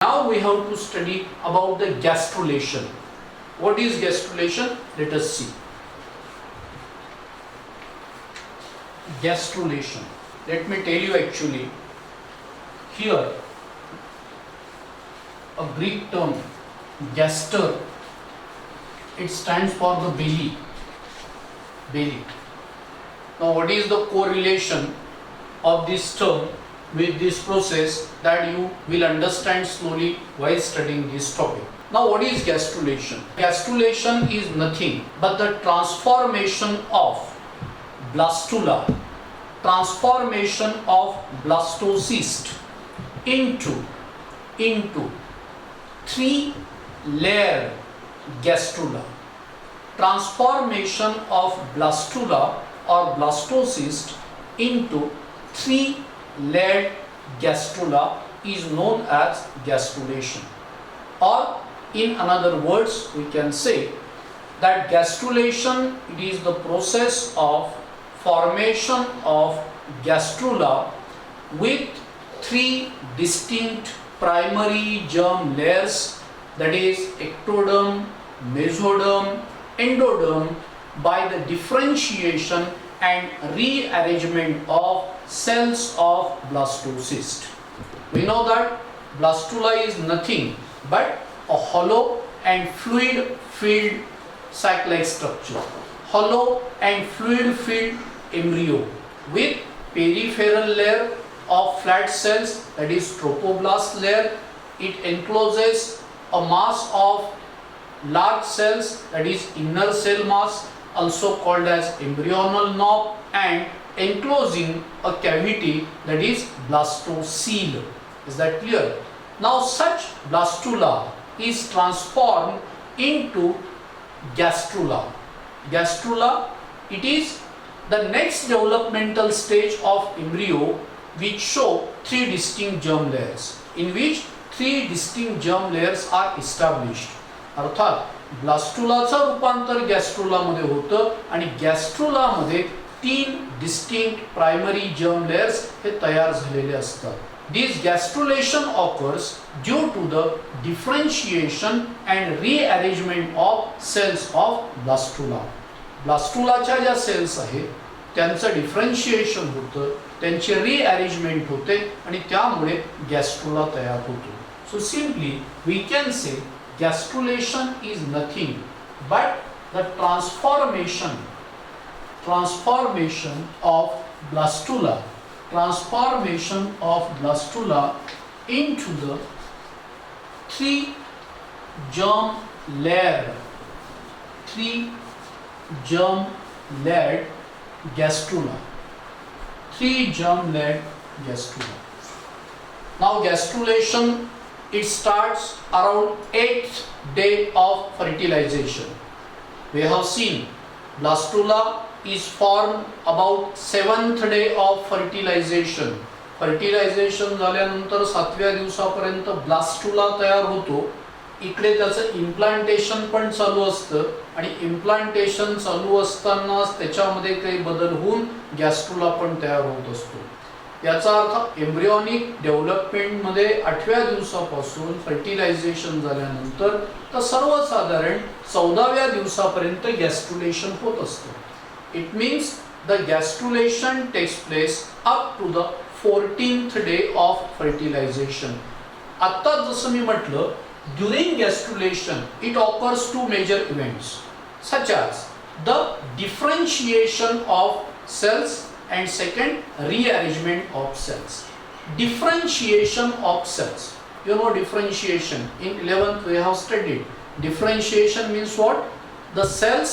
Now we have to study about the gastrulation. What is gastrulation? Let us see. Gastrulation. Let me tell you actually. Here, a Greek term, gaster, it stands for the belly. Belly. Now, what is the correlation of this term with this process, that you will understand slowly while studying this topic. Now, what is gastrulation? Gastrulation is nothing but the transformation of blastula, transformation of blastocyst into 3-layer gastrula. Transformation of blastula or blastocyst into 3-layered gastrula is known as gastrulation. Or in another words, we can say that gastrulation, it is the process of formation of gastrula with 3 distinct primary germ layers, that is ectoderm, mesoderm, endoderm, by the differentiation and rearrangement of cells of blastocyst. We know that blastula is nothing but a hollow and fluid filled sac-like structure, hollow and fluid filled embryo with peripheral layer of flat cells, that is trophoblast layer. It encloses a mass of large cells, that is inner cell mass, also called as embryonal knob, and enclosing a cavity, that is blastocele. Is that clear? Now such blastula is transformed into gastrula. Gastrula, it is the next developmental stage of embryo which show 3 distinct germ layers, in which 3 distinct germ layers are established. अर्थात ब्लास्टुलाचं रूपांतर गॅस्ट्रुलामध्ये होतं आणि गॅस्ट्रुलामध्ये 3 distinct primary germ layers हे तयार झालेले असतात. This gastrulation occurs due to the differentiation and rearrangement of cells of blastula. ब्लास्टुलाच्या ज्या सेल्स आहेत त्यांचं डिफरेंशिएशन होतं, त्यांची रीअरेंजमेंट होते आणि त्यामुळे गॅस्ट्रुला तयार होतो. So simply we can say gastrulation is nothing but the transformation of blastula into the 3 germ layered gastrula. 3 germ layered gastrula. Now gastrulation, it starts around 8th day of fertilization. We have seen blastula is formed about 7th day of fertilization. Fertilization झाल्यानंतर 7व्या दिवसापर्यंत blastula तयार होतो. इकडे त्याचं implantation पण चालू असतं आणि इम्प्लांटेशन चालू असतानाच त्याच्यामध्ये काही बदल होऊन गॅस्ट्रुला पण तयार होत असतो. याचा अर्थ एम्ब्रियॉनिक डेव्हलपमेंट मध्ये 8व्या दिवसापासून फर्टिलायझेशन झाल्यानंतर तर सर्वसाधारण 14व्या दिवसापर्यंत गॅस्ट्रुलेशन होत असतं. It means the gastrulation takes place up to the 14th day of fertilization. आता जसं मी म्हटलं, during gastrulation it occurs 2 major events such as the differentiation of cells and second, rearrangement of cells. Differentiation of cells. You know differentiation. In 11th we have studied. Differentiation means what? The cells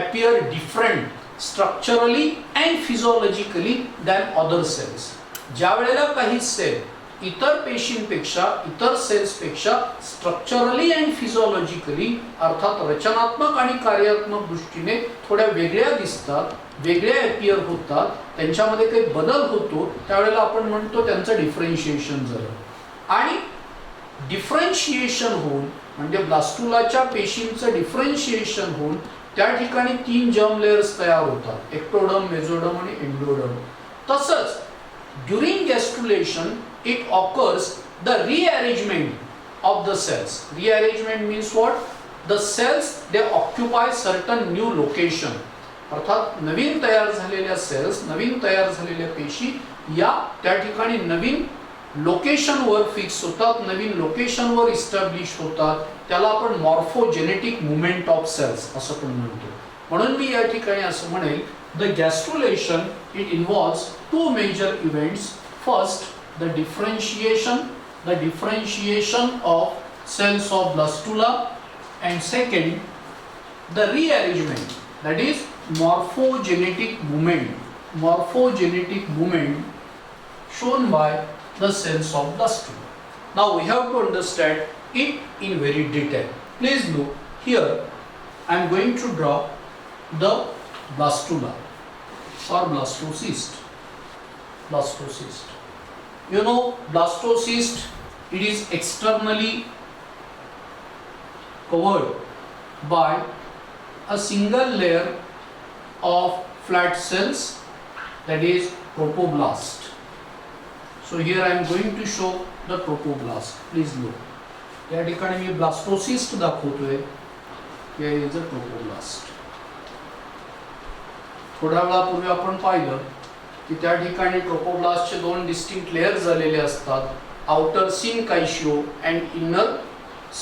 appear different structurally and physiologically than other cells. ज्या वेळेला काही cell इतर पेशींपेक्षा, इतर सेल्सपेक्षा structurally and फिजिओलॉजिकली, अर्थात रचनात्मक आणि कार्यात्मक दृष्टीने थोड्या वेगळ्या दिसतात, वेगळ्या अपियर होतात, त्यांच्यामध्ये काही बदल होतो, त्यावेळेला आपण म्हणतो त्यांचं डिफरेंशिएशन झालं. आणि डिफरेंशिएशन होऊन म्हणजे ब्लास्टुलाच्या पेशींचं डिफरेंशिएशन होऊन त्या ठिकाणी 3 जर्म लेयर्स तयार होतात, एक्टोडर्म, मेसोडर्म आणि एंडोडर्म. तसंच during gastrulation it occurs the rearrangement of the cells. Rearrangement means what? The cells, they occupy certain new location. अर्थात नवीन तयार झालेल्या सेल्स, नवीन तयार झालेल्या पेशी या त्या ठिकाणी नवीन लोकेशनवर फिक्स होतात, नवीन लोकेशनवर इस्टॅब्लिश होतात. त्याला आपण मॉर्फोजेनेटिक मुवमेंट ऑफ सेल्स असं पण म्हणतो. म्हणून मी या ठिकाणी असं म्हणेल, the gastrulation it involves two major events. First, the differentiation of cells of blastula, and second, the rearrangement, that is morphogenetic movement shown by the cells of blastula. Now we have to understand it in very detail. Please look here. I am going to draw the blastula or blastocyst. You know, blastocyst, it is externally covered by a single layer of flat cells, that is tropoblast. So here I am going to show the tropoblast. Please look. या ठिकाणी मी blastocyst दाखवतोय. Here is a tropoblast. थोड्या वेळापूर्वी आपण पाहिलं की त्या ठिकाणी ट्रोपोब्लास्टचे दोन डिस्टिंक्ट लेयर्स झालेले असतात, outer syncytio and inner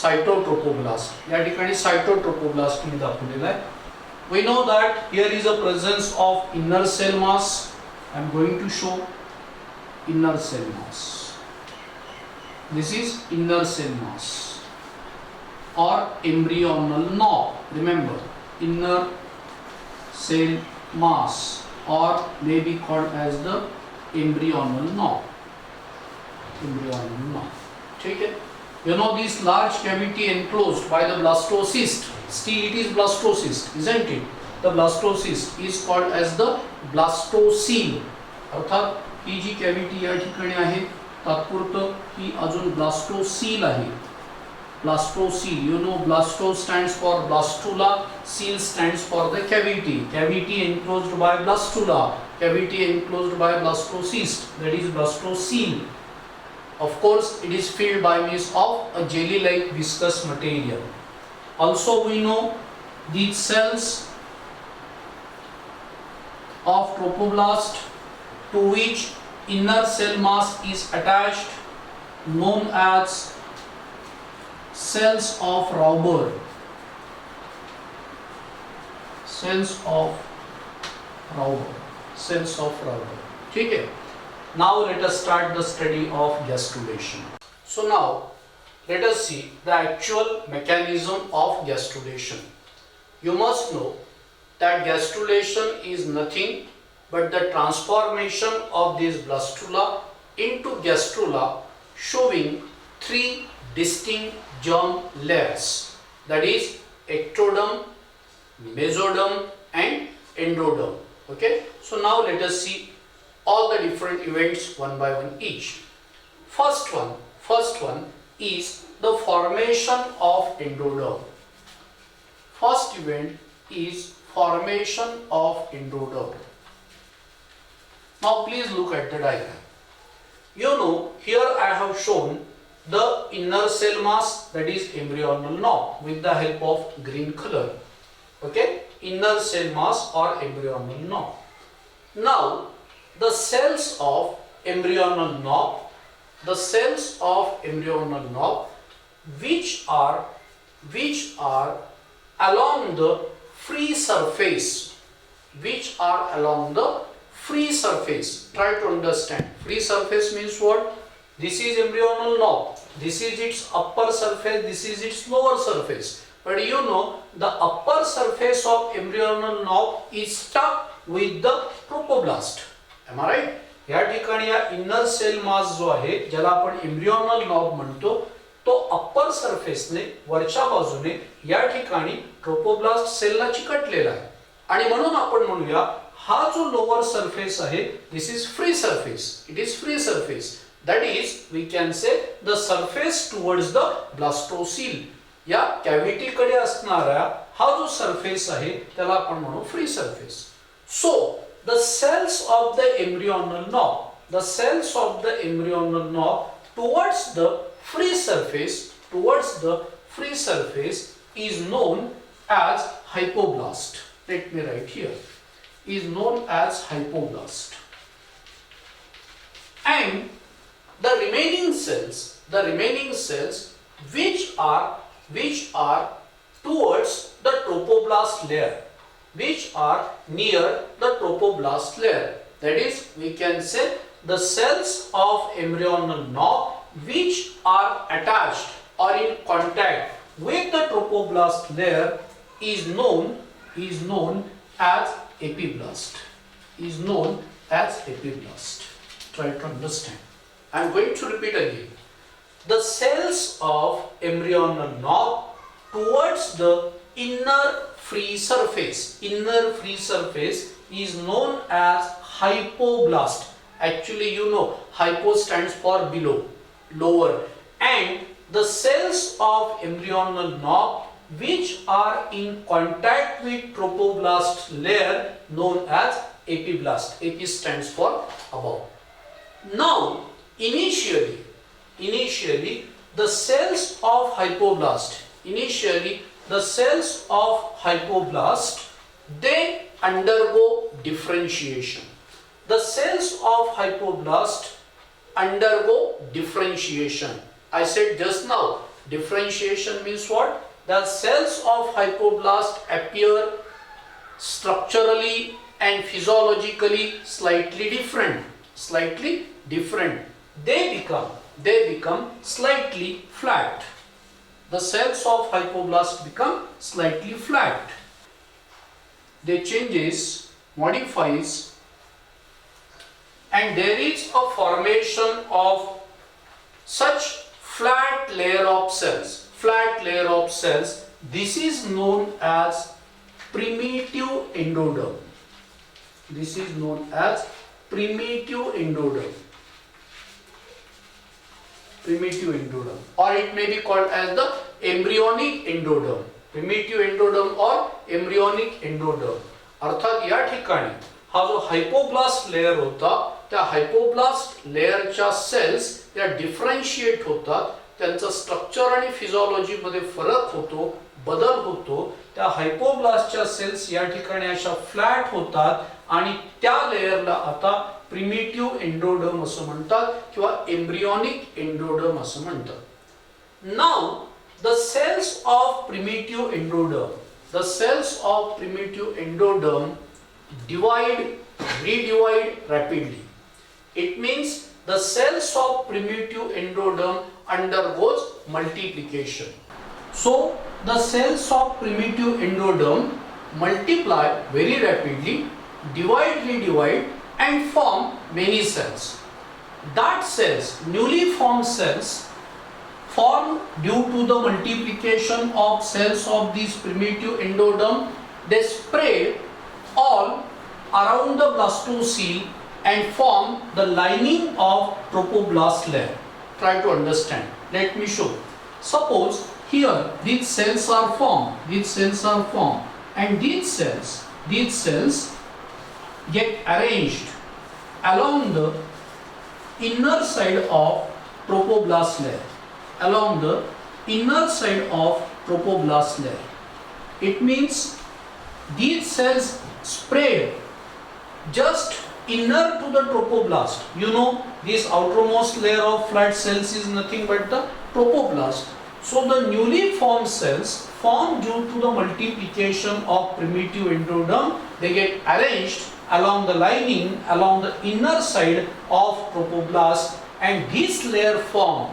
cytotrophoblast. या ठिकाणी सायटोट्रोपोब्लास्ट मी दाखवलेला आहे. We know that here is a presence of inner cell mass. I am going to show inner cell mass. This is inner cell mass or embryonal knob. Remember, inner cell mass or may be called as the embryonal knob. ठीक है? You know this large cavity enclosed by the blastocyst. Still it is blastocyst, isn't it? The blastocyst is called as the blastocele. अर्थात ही जी cavity या ठिकाणी आहे तात्पुरतं ही अजून blastocoel आहे. Blastocele, you know, blasto stands for blastula, cele stands for the cavity. Cavity enclosed by blastula, cavity enclosed by blastocyst, that is blastocele. Of course, it is filled by means of a jelly-like viscous material. Also, we know these cells of tropoblast to which inner cell mass is attached, known as cells of Rauber. ठीक है? Now let us start the study of gastrulation. So now let us see the actual mechanism of gastrulation. You must know that gastrulation is nothing but the transformation of this blastula into gastrula, showing three distinct germ layers, that is ectoderm, mesoderm and endoderm. Okay, so now let us see all the different events one by one each. First one is the formation of endoderm. First event is formation of endoderm. Now please look at the diagram. You know, here I have shown the inner cell mass, that is embryonal knob, with the help of green color. Okay, inner cell mass or embryonal knob. Now the cells of embryonal knob, which are along the free surface, Try to understand. Free surface means what? This is embryonal knob, this is its upper surface, this is its lower surface. But you know, the upper surface of embryonal knob is stuck with the tropoblast. Am I right? या ठिकाणी या inner cell मास जो आहे, ज्याला आपण embryonal knob म्हणतो, तो upper सरफेसने वरच्या बाजूने या ठिकाणी ट्रोपोब्लास्ट सेलला चिकटलेला आहे. आणि म्हणून आपण म्हणूया हा जो लोअर सरफेस आहे, this is free surface. It is free surface. That is, we can say the surface towards the blastocele. या कॅव्हिटी कडे असणारा हा जो सरफेस आहे त्याला आपण म्हणू free surface. So the cells of the embryonal knob towards the free surface towards the free surface is known as hypoblast. Let me write here. Is known as hypoblast. And the remaining cells which are towards the tropoblast layer, which are near the tropoblast layer. That is, we can say the cells of embryonal knob which are attached or in contact with the tropoblast layer is known as epiblast. Is known as epiblast. Try to understand. I am going to repeat again. The cells of embryonal knob towards the inner free surface is known as hypoblast. Actually, you know, hypo stands for below, lower, and the cells of embryonal knob which are in contact with tropoblast layer known as epiblast. Epi stands for above. Now, initially the cells of hypoblast, they undergo differentiation. The cells of hypoblast undergo differentiation. I said just now, differentiation means what? The cells of hypoblast appear structurally and physiologically slightly different. They become slightly flat. The cells of hypoblast become slightly flat. They changes, modifies, and there is a formation of such flat layer of cells. This is known as primitive endoderm. Or it may be called as the embryonic endoderm. Primitive endoderm or embryonic endoderm. अर्थात या ठिकाणी हा जो हायपोब्लास्ट layer होता, त्या हायपोब्लास्ट लेयरच्या sales या differentiate होतात, त्यांचा स्ट्रक्चर आणि फिजियोलॉजी मध्ये फरक होतो, बदल होतो. त्या हायपोब्लास्टच्या सेल्स या ठिकाणी अशा फ्लॅट होतात आणि त्या लेयरला आता प्रिमिटिव्ह एंडोडर्म असं म्हणतात किंवा एम्ब्रियोनिक एंडोडर्म असं म्हणतात. Now the cells of primitive endoderm redivide rapidly. It means the cells of primitive endoderm undergoes multiplication. So the cells of primitive endoderm multiply very rapidly, redivide and form many cells. That cells, newly formed cells, formed due to the multiplication of cells of these primitive endoderm. They spread all around the blastocele and form the lining of tropoblast layer. Try to understand. Let me show. Suppose here these cells are formed, and these cells get arranged along the inner side of tropoblast layer. It means these cells spread just inner to the tropoblast. You know, this outermost layer of flat cells is nothing but the tropoblast. So the newly formed cells formed due to the multiplication of primitive endoderm, they get arranged along the lining, along the inner side of tropoblast, and this layer form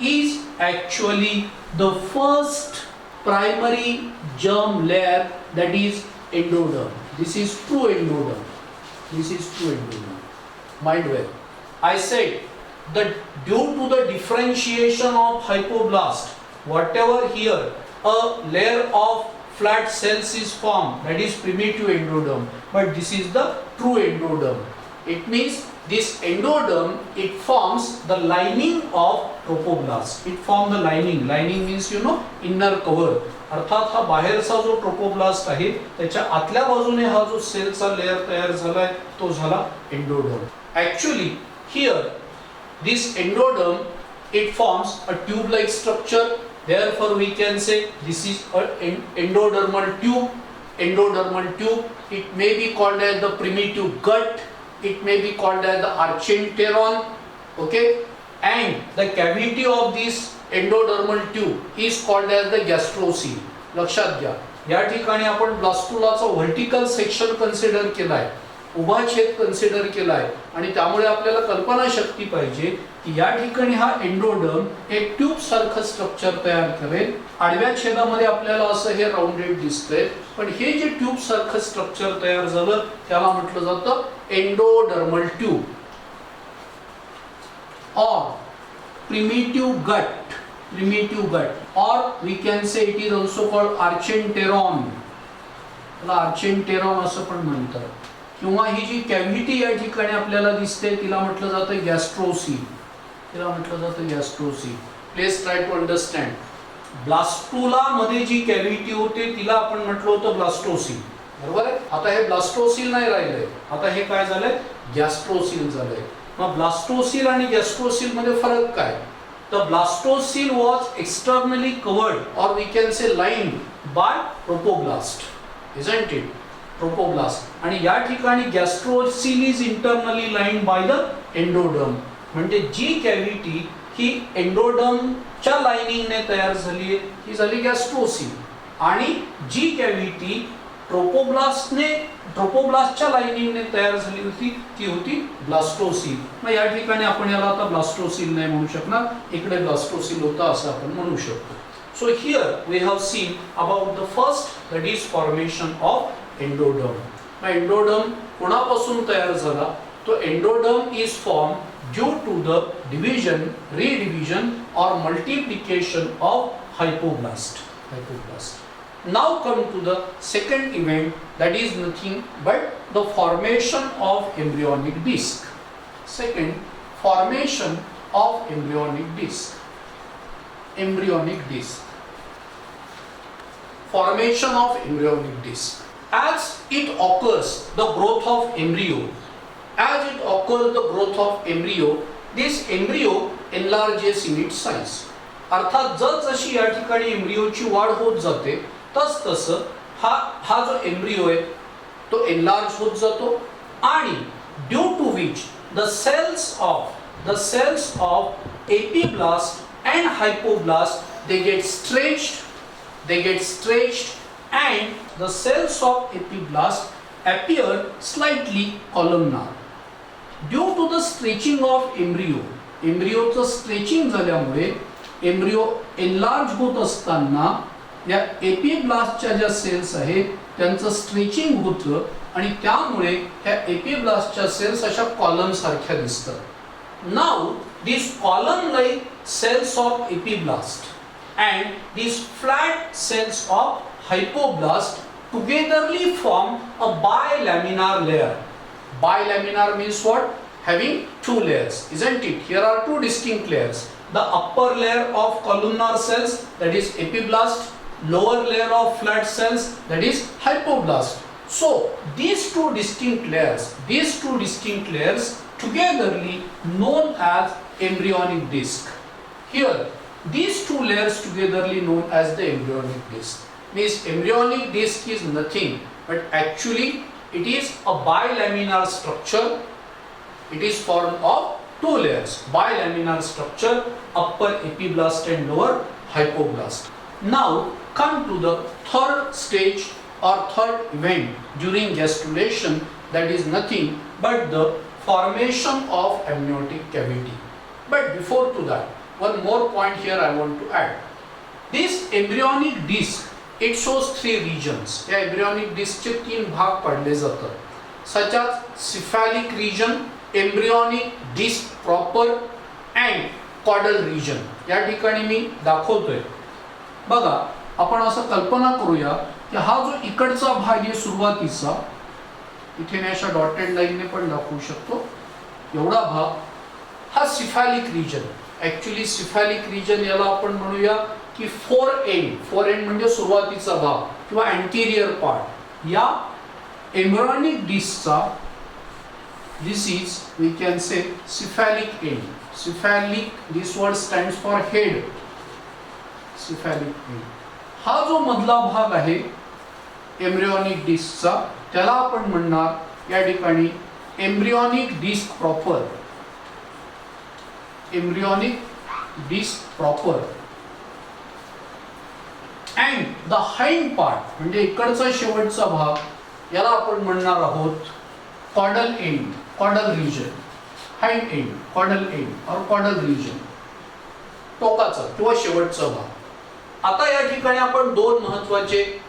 is actually the first primary germ layer, that is endoderm. This is true endoderm. Mind well. I said that due to the differentiation of hypoblast, whatever here a layer of flat cells is formed, that is primitive endoderm, but this is the true endoderm. It means this endoderm, it forms the lining of tropoblast. It forms the lining. Lining means, you know, inner cover. अर्थात हा बाहेरचा जो trophoblast आहे त्याच्या आतल्या बाजूने हा जो सेलचा लेयर तयार झालाय तो झाला endoderm. Actually here this endoderm it forms a tube-like structure. Therefore, we can say this is an endodermal tube. Endodermal tube. It may be called as the primitive gut. It may be called as the archenteron. Okay, and the cavity of this endodermal tube is called as the gastrocele. लक्षात घ्या, या ठिकाणी आपण ब्लास्टुलाचा vertical section consider केलाय, उभा छेद consider केलाय, आणि त्यामुळे आपल्याला कल्पना शक्ती पाहिजे की या ठिकाणी हा एंडोडर्म एक ट्यूब सारखं स्ट्रक्चर तयार करेल. आडव्या छेदामध्ये आपल्याला असं हे राउंडेड दिसतंय, पण हे जे ट्यूब सारखं स्ट्रक्चर तयार झालं त्याला म्हटलं जातं endodermal tube or primitive gut, or we can say it is also called archenteron. archenteron असं पण म्हणतात. किंवा ही जी कॅव्हिटी या ठिकाणी आपल्याला दिसते तिला म्हटलं जातं gastrocoel. Please try to understand. Blastula मध्ये जी कॅव्हिटी होते तिला आपण म्हटलं होतं ब्लास्टोसील, बरोबर आहे. आता हे ब्लास्टोसील नाही राहिलंय, आता हे काय झालंय, गॅस्ट्रोसील झालंय. मग ब्लास्टोसील आणि गॅस्ट्रोसील मध्ये फरक काय? The blastocele was externally covered, or we can say lined by trophoblast, isn't it? Trophoblast. आणि या ठिकाणी gastrocele is internally lined by the endoderm. म्हणजे जी कॅव्हिटी ही एंडोडर्मच्या लाइनिंगने तयार झाली आहे ही झाली गॅस्ट्रोसील, आणि जी कॅव्हिटी ट्रोपोब्लास्टच्या लाइनिंगने तयार झाली होती ती होती ब्लास्टोसील. मग या ठिकाणी आपण याला आता ब्लास्टोसील नाही म्हणू शकणार, इकडे ब्लास्टोसील होता असं आपण म्हणू शकतो. So here we have seen about the first, that is formation of endoderm. मग एंडोडर्म कोणापासून तयार झाला? तो endoderm is form due to the division, redivision और multiplication of hypoblast. Now come to the second event, that is nothing but the formation of embryonic disc. Second, formation of embryonic disc. Formation of embryonic disc. As it occurs the growth of embryo, this embryo enlarges in its size. अर्थात जशी या ठिकाणी एम्ब्रियोची वाढ होत जाते तस हा जो एम्ब्रियो आहे तो एनलार्ज होत जातो, आणि due to which the cells of epiblast and hypoblast they get stretched and the cells of epiblast appear slightly columnar. Due to the stretching of embryoचं स्ट्रेचिंग झाल्यामुळे एम्ब्रियो एनलार्ज होत असताना या एपिब्लास्टच्या ज्या सेल्स आहेत त्यांचं स्ट्रेचिंग होतं, आणि त्यामुळे ह्या एपिब्लास्टच्या सेल्स अशा कॉलम सारख्या दिसतात. Now this column like cells of epiblast and these flat cells of hypoblast togetherly form a bilaminar layer. Bilaminar means what? Having two layers, isn't it? Here are two distinct layers. The upper layer of columnar cells, that is epiblast, lower layer of flat cells, that is hypoblast. So these two distinct layers togetherly known as embryonic disc. Here these two layers togetherly known as the embryonic disc. Means embryonic disc is nothing but actually it is a bilaminar structure. It is formed of two layers, bilaminar structure, upper epiblast and lower hypoblast. Now come to the third stage or third event during gastrulation, that is nothing but the formation of amniotic cavity. But before to that, one more point here I want to add. This embryonic disc, it shows three regions. या embryonic disc चे तीन भाग पडले जातात, such as cephalic region, embryonic disc proper and caudal region. या ठिकाणी मी दाखवतोय. बघा, आपण असं कल्पना करूया की हा जो इकडचा भाग आहे सुरुवातीचा, इथे मी अशा डॉटेड लाईनने पण दाखवू शकतो, एवढा भाग हा cephalic region. ऍक्च्युली सिफॅलिक रिजन याला आपण म्हणूया की फोर एंड म्हणजे सुरुवातीचा भाग किंवा अँटीरियर पार्ट. या embryonic डिस्कचा This is, we can say, cephalic end. Cephalic, this word stands for head. Cephalic end. हा जो मधला भाग आहे एम्ब्रियोनिक डिस्कचा, त्याला आपण म्हणणार या ठिकाणी embryonic disc proper. Embryonic disc proper. And the hind part म्हणजे इकडचा शेवटचा भाग याला आपण म्हणणार आहोत caudal end, caudal region. Hind end, caudal end और कॉडल रिजन, टोकाचा किंवा शेवटचा भाग. आता या ठिकाणी आपण दोन महत्त्वाचे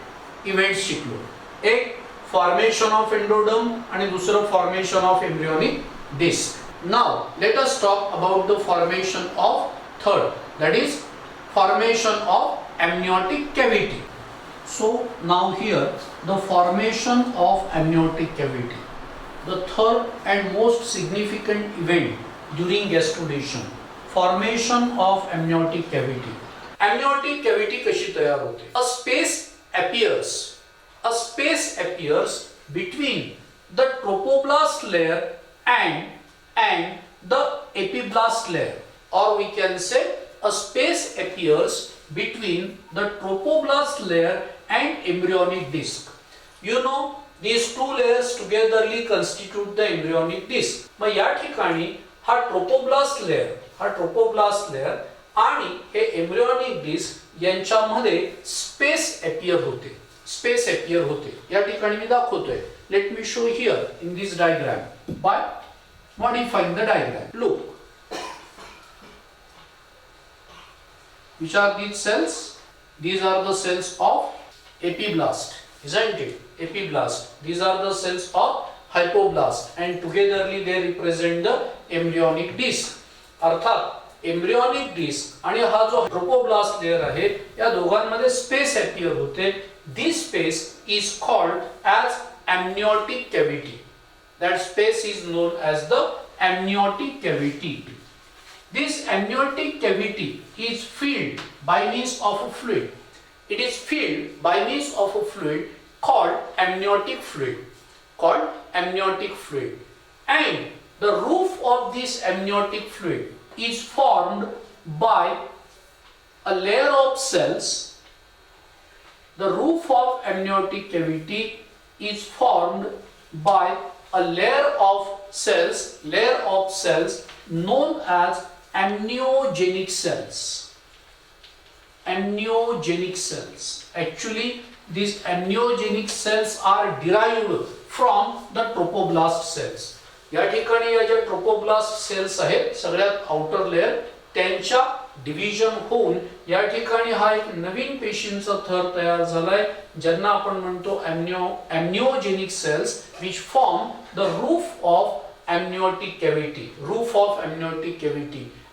इव्हेंट्स शिकलो. एक फॉर्मेशन ऑफ एंडोडर्म आणि दुसरं formation of embryonic disc. Now let us talk about the formation of third, that is formation of amniotic cavity. So now here the formation of amniotic cavity, the third and most significant event during gastrulation, formation of amniotic cavity. Amniotic cavity कशी तयार होते? A space appears between the trophoblast layer and the epiblast layer, or we can say a space appears between the trophoblast layer and embryonic disc. You know, these two layers togetherly constitute the embryonic disc. मग या ठिकाणी हा trophoblast layer आणि हे embryonic disc यांच्यामध्ये space appear होते. या ठिकाणी मी दाखवतोय. Let me show here in this diagram by modifying the diagram. Look, which are these cells? These are the cells of epiblast, isn't it? Epiblast. These are the cells of hypoblast, and togetherly they represent the embryonic disc. अर्थात embryonic disc आणि हा जो trophoblast layer आहे या दोघांमध्ये space appear होते. This space is called as amniotic cavity. That space is known as the amniotic cavity. This amniotic cavity is filled by means of a fluid. It is filled by means of a fluid called amniotic fluid. And the roof of this amniotic fluid is formed by a layer of cells. The roof of amniotic cavity is formed by a layer of cells known as amniogenic cells. Actually, these amniogenic cells are derived from the trophoblast cells. या ठिकाणी या ज्या trophoblast sales आहेत सगळ्यात outer layer त्यांच्या division होऊन या ठिकाणी हा एक नवीन पेशींचा थर तयार झालाय ज्यांना आपण म्हणतो amniogenic cells, which form the roof of amniotic cavity,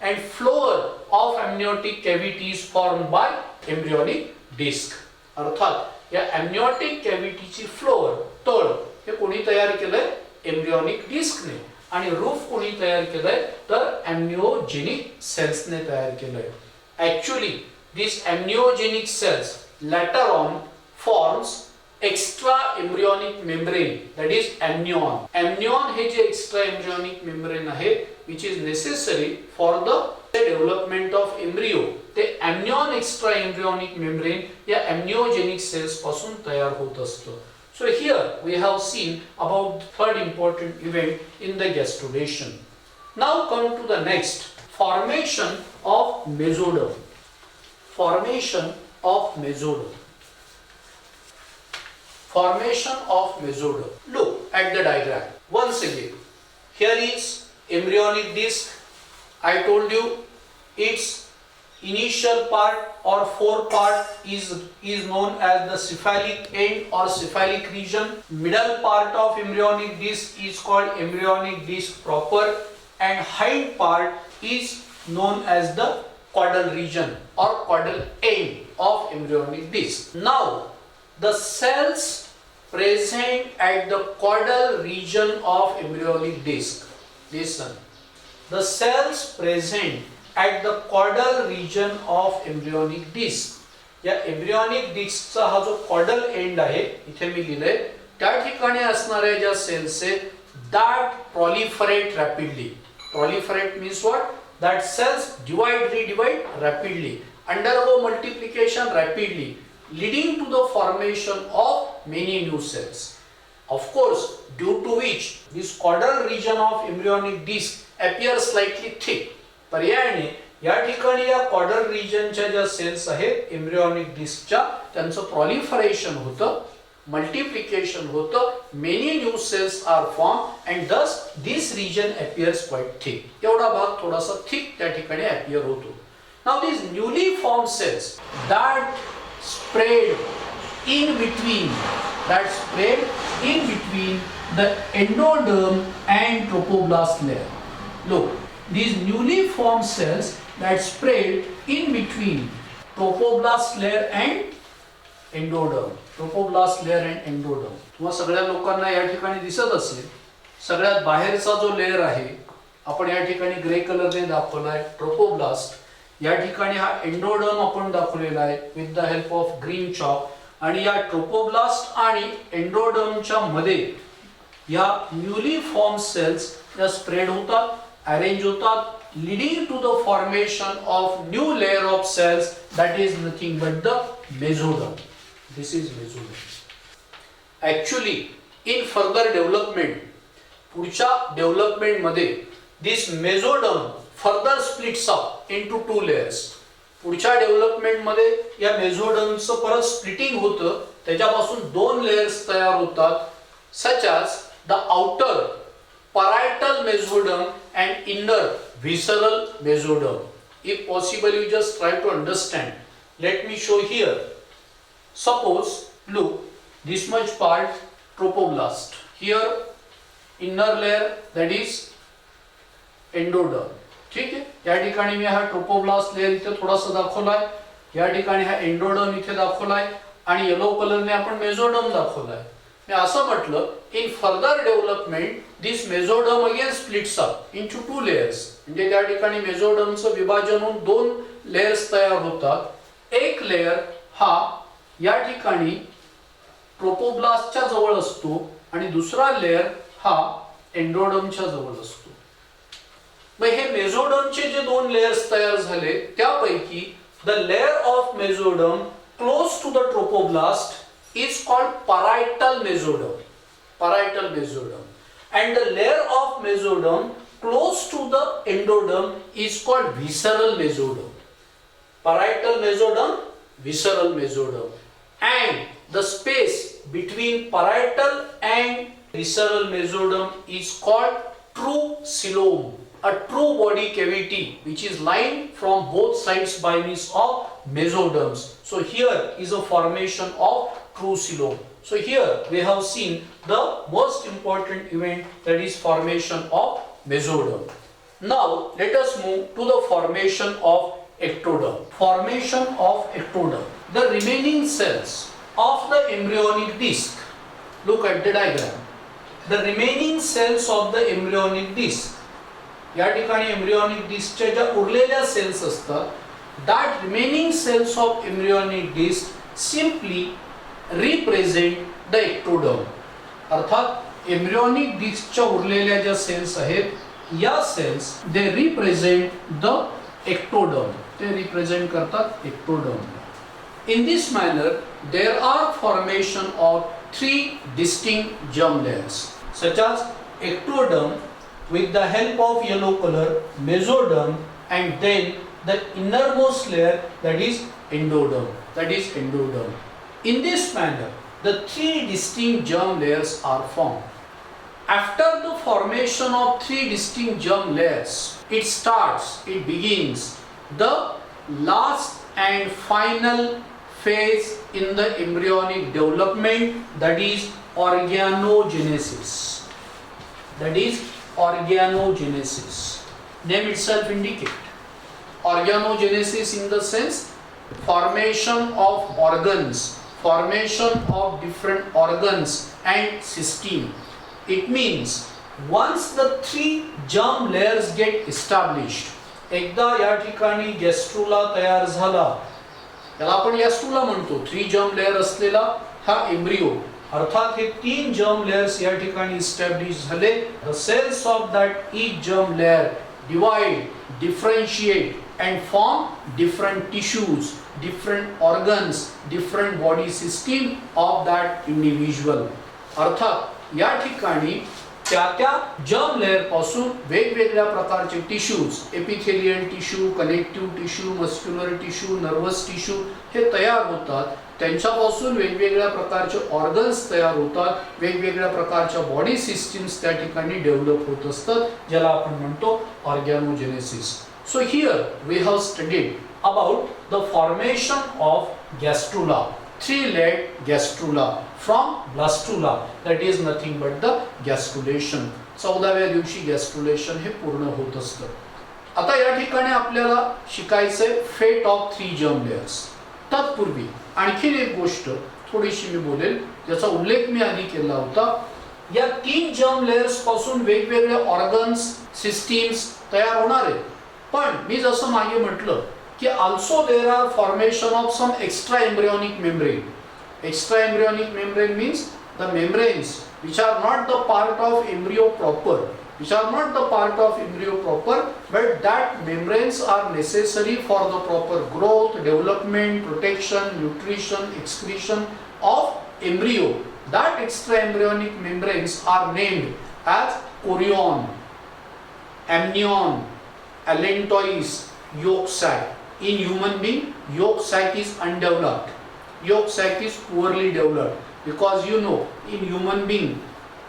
and floor of amniotic cavity is formed by embryonic disc. अर्थात या amniotic cavity ची फ्लोअर, तळ हे कोणी तयार केलंय? एम्ब्रियोनिक डिस्कने. आणि रूफ कोणी तयार केलंय? तर amniogenic cells ने तयार केलंय. Actually, these amniogenic cells later on forms extra embryonic membrane, that is amnion. Amnion hey J extra embryonic membrane आहे which is necessary for the development of embryo, ते amnion extra embryonic membrane या amniogenic cells पासून तयार होत असतं. So here we have seen about the third important event in the gastrulation. Now come to the next, formation of mesoderm. Formation of mesoderm. Look at the diagram once again. Here is embryonic disc. I told you its initial part or forepart is known as the cephalic end or cephalic region. Middle part of embryonic disc is called embryonic disc proper, and hind part is known as the caudal region or caudal end of embryonic disc. Now the cells present at the caudal region of embryonic disc, listen, the cells present at the caudal region of embryonic disc. या embryonic डिस्कचा हा जो caudal and आहे इथे मी लिहिलंय त्या ठिकाणी असणाऱ्या ज्या सेल्स आहेत that proliferate rapidly. Proliferate means what? That cells divide, redivide rapidly, undergo multiplication rapidly, leading to the formation of many new cells. Of course, due to which this caudal region of embryonic disc appears slightly thick. पर्यायाने या ठिकाणी या caudal रिजनच्या ज्या cells आहेत embryonic डिस्कच्या त्यांचं proliferation होतं, multiplication होतं, many new cells are formed and thus this region appears quite thick. एवढा भाग थोडासा thick त्या ठिकाणी appear होतो. Now these newly formed cells that spread in between the endoderm and trophoblast layer. Look, these newly formed cells that spread in between trophoblast layer and endoderm. Trophoblast layer and endoderm. तुम्हा सगळ्या लोकांना या ठिकाणी दिसत असेल, सगळ्यात बाहेरचा जो लेयर आहे आपण या ठिकाणी ग्रे कलरने दाखवलाय ट्रोपोब्लास्ट. या ठिकाणी हा एंडोडर्म आपण दाखवलेला आहे with the help of green chalk. आणि या ट्रोपोब्लास्ट आणि एंडोडर्मच्या मध्ये या न्यूली फॉर्म सेल्स या स्प्रेड होतात, अरेंज होतात, leading to the formation of new layer of cells that is nothing but the mesoderm. This is mesoderm. Actually, in further development, पुढच्या development मध्ये this mesoderm further splits up into two layers. पुढच्या development मध्ये या मेसोडर्मचं परत splitting होतं, त्याच्यापासून दोन layers तयार होतात, such as the outer parietal mesoderm and inner visceral mesoderm. If possible, you just try to understand. Let me show here. Suppose, look, this much part trophoblast. Here, inner layer, that is endoderm. ठीक आहे, या ठिकाणी मी हा trophoblast layer इथे थोडासा दाखवलाय, या ठिकाणी हा एंडोडर्म इथे दाखवलाय आणि येलो कलरने आपण मेसोडर्म दाखवलाय. मी असं म्हटलं, in further development this mesoderm again splits up into two layers. म्हणजे त्या ठिकाणी मेसोडर्मचं विभाजन होऊन दोन लेयर्स तयार होतात. एक लेयर हा या ठिकाणी ट्रोपोब्लास्टच्या जवळ असतो आणि दुसरा लेयर हा एंडोडर्मच्या जवळ असतो. मग हे मेसोडर्मचे जे दोन लेयर्स तयार झाले त्यापैकी the layer of mesoderm close to the trophoblast is called parietal mesoderm. Parietal mesoderm. And the layer of mesoderm close to the endoderm is called visceral mesoderm. Parietal mesoderm, visceral mesoderm. And the space between parietal and visceral mesoderm is called true coelom, a true body cavity which is lined from both sides by means of mesoderms. So here is a formation of true coelom. So here we have seen the most important event, that is formation of mesoderm. Now let us move to the formation of ectoderm. Formation of ectoderm. The remaining cells of the embryonic disc. Look at the diagram. The remaining cells of the embryonic disc. या ठिकाणी embryonic discच्या ज्या उरलेल्या sales असतात, that remaining cells of embryonic disc simply represent the ectoderm. अर्थात embryonic discच्या उरलेल्या ज्या cells आहेत, या cells they represent the ectoderm. ते रिप्रेझेंट करतात ectoderm. In this manner, there are formation of three distinct germ layers, such as ectoderm with the help of yellow color, mesoderm, and then the innermost layer, that is endoderm. In this manner, the three distinct germ layers are formed. After the formation of three distinct germ layers, it begins the last and final phase in the embryonic development, that is organogenesis. Name itself indicate. Organogenesis in the sense formation of organs, formation of different organs and system. It means once the three germ layers get established, एकदा या ठिकाणी गॅस्ट्रुला तयार झाला, त्याला आपण गॅस्ट्रुला म्हणतो, three germ layer असलेला हा एम्ब्रियो अर्थात हे 3 जर्म लेयर्स या ठिकाणी इस्टॅब्लिश झाले. The cells of that each germ layer divide, differentiate and form different tissues, different organs, different body system of that individual. अर्थात या ठिकाणी त्या जर्म लेयर पासून वेगवेगळ्या प्रकारचे tissues, epithelial tissue, connective tissue, muscular tissue, nervous tissue हे तयार होतात. त्यांच्यापासून वेगवेगळ्या प्रकारचे ऑर्गन्स तयार होतात, वेगवेगळ्या प्रकारच्या बॉडी सिस्टीम्स त्या ठिकाणी डेव्हलप होत असतात, ज्याला आपण म्हणतो ऑर्गॅनोजेनेसिस. So here we have studied about the formation of gastrula, three-layered gastrula from blastula, that is nothing but the gastrulation. 14व्या दिवशी gastrulation हे पूर्ण होत असतं. आता या ठिकाणी आपल्याला शिकायचे फेट ऑफ 3 जर्म लेयर्स. तत्पूर्वी आणखीन एक गोष्ट थोडीशी मी बोलेल, ज्याचा उल्लेख मी आधी केला होता. या 3 जर्म लेयर्स पासून वेगवेगळे ऑर्गन्स, सिस्टीम्स तयार होणार आहेत. पण मी जसं मागे म्हटलं की also there are formation of some extra embryonic membrane. Extra embryonic membrane means the membranes which are not the part of embryo proper, but that membranes are necessary for the proper growth, development, protection, nutrition, excretion of embryo. That extra embryonic membranes are named as chorion, amnion, allantois, yolk sac. In human being, yolk sac is undeveloped. Yolk sac is poorly developed because you know in human being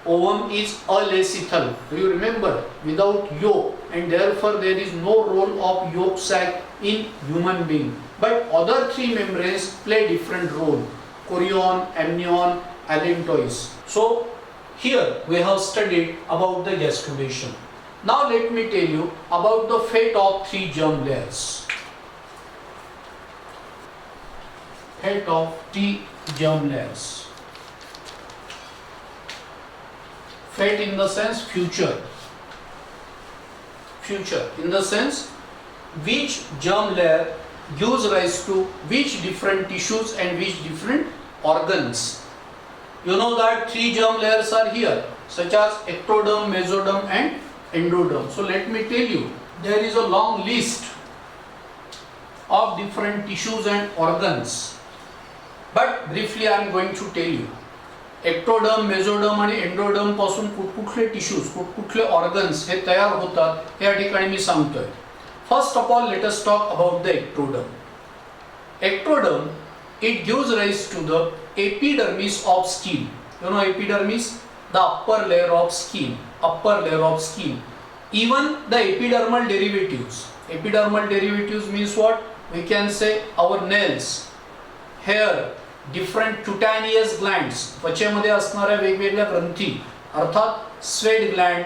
ovum is alacithal. Do you remember? Without yolk, and therefore there is no role of yolk sac in human being. But other 3 membranes play different role: chorion, amnion, allantois. So here we have studied about the gastrulation. Now let me tell you about the fate of 3 germ layers. Fate of 3 germ layers. Fate in the sense future. Future in the sense which germ layer gives rise to which different tissues and which different organs. You know that 3 germ layers are here, such as ectoderm, mesoderm and endoderm. So let me tell you, there is a long list of different tissues and organs, but briefly I am going to tell you. ectoderm, mesoderm आणि endoderm पासून कुठकुठले tissues, कुठकुठले organs हे तयार होतात या ठिकाणी मी सांगतोय. First of all let us talk about the ectoderm. Ectoderm, it gives rise to the epidermis of skin. You know epidermis, the upper layer of skin. Even the epidermal derivatives. Epidermal derivatives means what? We can say our nails, hair, different cutaneous glands, त्वचेमध्ये असणाऱ्या वेगवेगळ्या ग्रंथी, अर्थात sweat gland,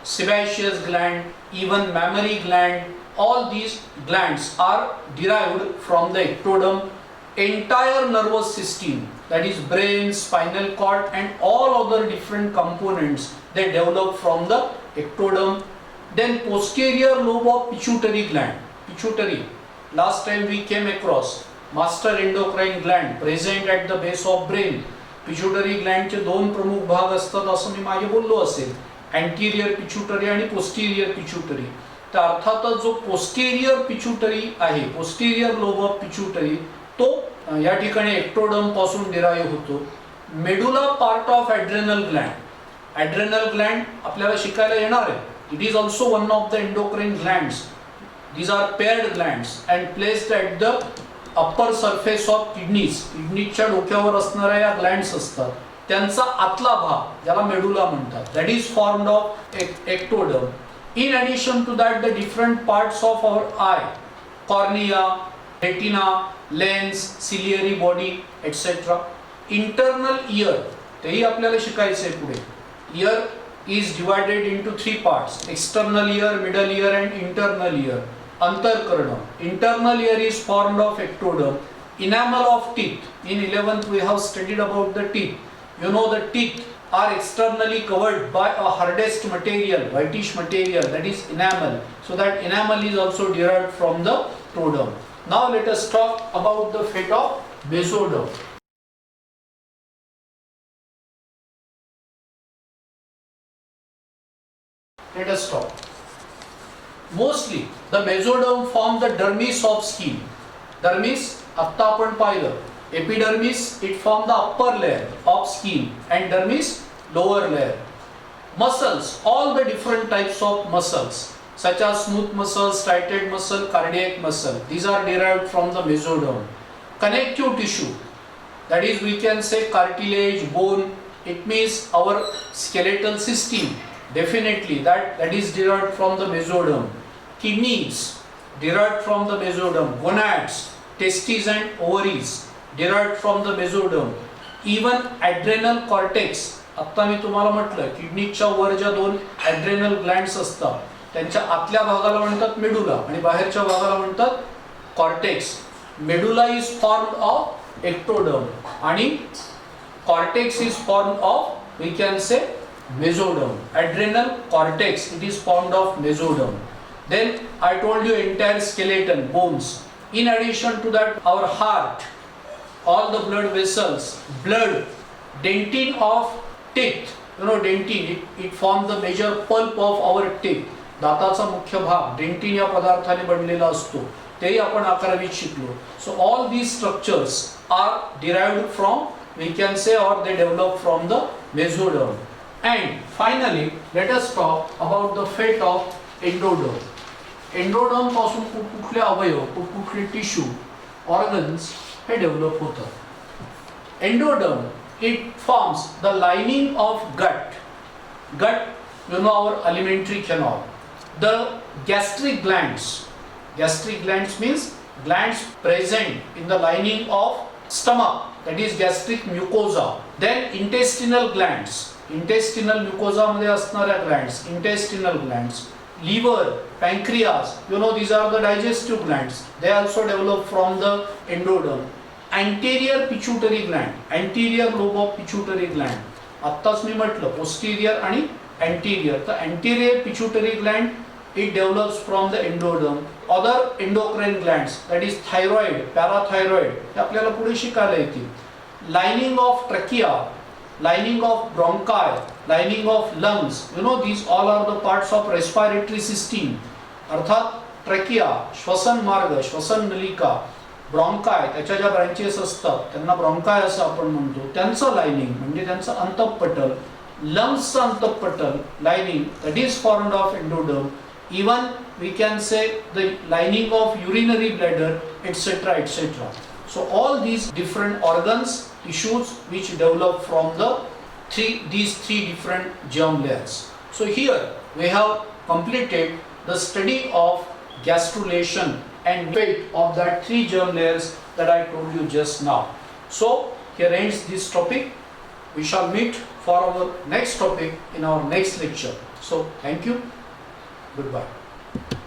sebaceous gland, even mammary gland, all these glands are derived from the ectoderm. Entire nervous system, that is brain, spinal cord and all other different components, they develop from the ectoderm. Then posterior lobe of pituitary gland. Pituitary, last time we came across master endocrine gland present at the base of brain. Pituitary gland चे 2 प्रमुख भाग असतात असं मी मागे बोललो असेल, anterior pituitary आणि posterior pituitary. तर अर्थातच जो posterior pituitary आहे, posterior lobe of pituitary, तो या ठिकाणी ectoderm पासून डिराइव्ह होतो. medulla part of adrenal gland. Adrenal gland आपल्याला शिकायला येणार आहे. It is also one of the endocrine glands. These are paired glands and placed at the upper surface of kidneys. किडनीच्या डोक्यावर असणाऱ्या या ग्लँड्स असतात, त्यांचा आतला भाग ज्याला मेडुला म्हणतात, that is formed of ectoderm. In addition to that, the different parts of our eye, cornea, retina, lens, ciliary body, etc. Internal ear, तेही आपल्याला शिकायचे आहे पुढे. Ear is divided into 3 parts: external ear, middle ear and internal ear. Antarkarna. Internal ear is formed of ectoderm. Enamel of teeth. In 11th we have studied about the teeth. You know the teeth are externally covered by a hardest material, whitish material, that is enamel. So that enamel is also derived from the ectoderm. Now let us talk about the fate of mesoderm. let us talk. Mostly the mesoderm form the dermis of skin. Dermis आत्ता आपण पाहिलं. Epidermis it form the upper layer of skin and dermis lower layer. Muscles, all the different types of muscles such as smooth muscle, striated muscle, cardiac muscle, these are derived from the mesoderm. Connective tissue, that is we can say cartilage, bone, it means our skeletal system, definitely that is derived from the mesoderm. Kidneys derived from the mesoderm. Gonads, testes and ovaries derived from the mesoderm. Even adrenal cortex, आता मी तुम्हाला म्हटलं किडनीच्या वर ज्या दोन adrenal glands असतात त्यांच्या आतल्या भागाला म्हणतात मेडुला आणि बाहेरच्या भागाला म्हणतात cortex. Medulla is formed of ectoderm आणि cortex is formed of we can say mesoderm. Adrenal cortex it is formed of mesoderm. Then I told you entire skeleton, bones. In addition to that, our heart, all the blood vessels, blood, dentin of teeth. You know dentin it forms the major pulp of our teeth. दाताचा मुख्य भाग dentin या पदार्थाने बनलेला असतो. तेही आपण 11वीत शिकलो. So all these structures are derived from we can say or they develop from the mesoderm. And finally let us talk about the fate of endoderm. Endoderm पासून कुठले अवयव, कुठले टिश्यू, ऑर्गन्स हे डेव्हलप होतात. Endoderm it forms the lining of gut. Gut, you know our alimentary canal. The gastric glands. Gastric glands means glands present in the lining of stomach, that is gastric mucosa. Then intestinal glands. Intestinal mucosa मध्ये असणाऱ्या glands, intestinal glands. Liver, pancreas, you know these are the digestive glands. They also develop from the endoderm. Anterior pituitary gland, anterior lobe of pituitary gland. आत्ताच मी म्हटलं posterior आणि anterior. The anterior pituitary gland it develops from the endoderm. Other endocrine glands, that is thyroid, parathyroid, हे आपल्याला पुढे शिकायला येतील. Lining of trachea, lining of bronchi, lining of lungs, you know these all are the parts of respiratory system. अर्थात trachea, श्वसन मार्ग, श्वसन नलिका, ब्रॉन्काय त्याच्या ज्या ब्रांचेस असतात त्यांना ब्रॉन्काय असं आपण म्हणतो, त्यांचं लाइनिंग म्हणजे त्यांचं अंतःपटल, लंग्सचं अंतःपटल lining that is formed of endoderm. Even we can say the lining of urinary bladder, etc., etc. So all these different organs, tissues which develop from these three different germ layers. So here we have completed the study of gastrulation and fate of that three germ layers that I told you just now. So here ends this topic. We shall meet for our next topic in our next lecture. So thank you. Goodbye.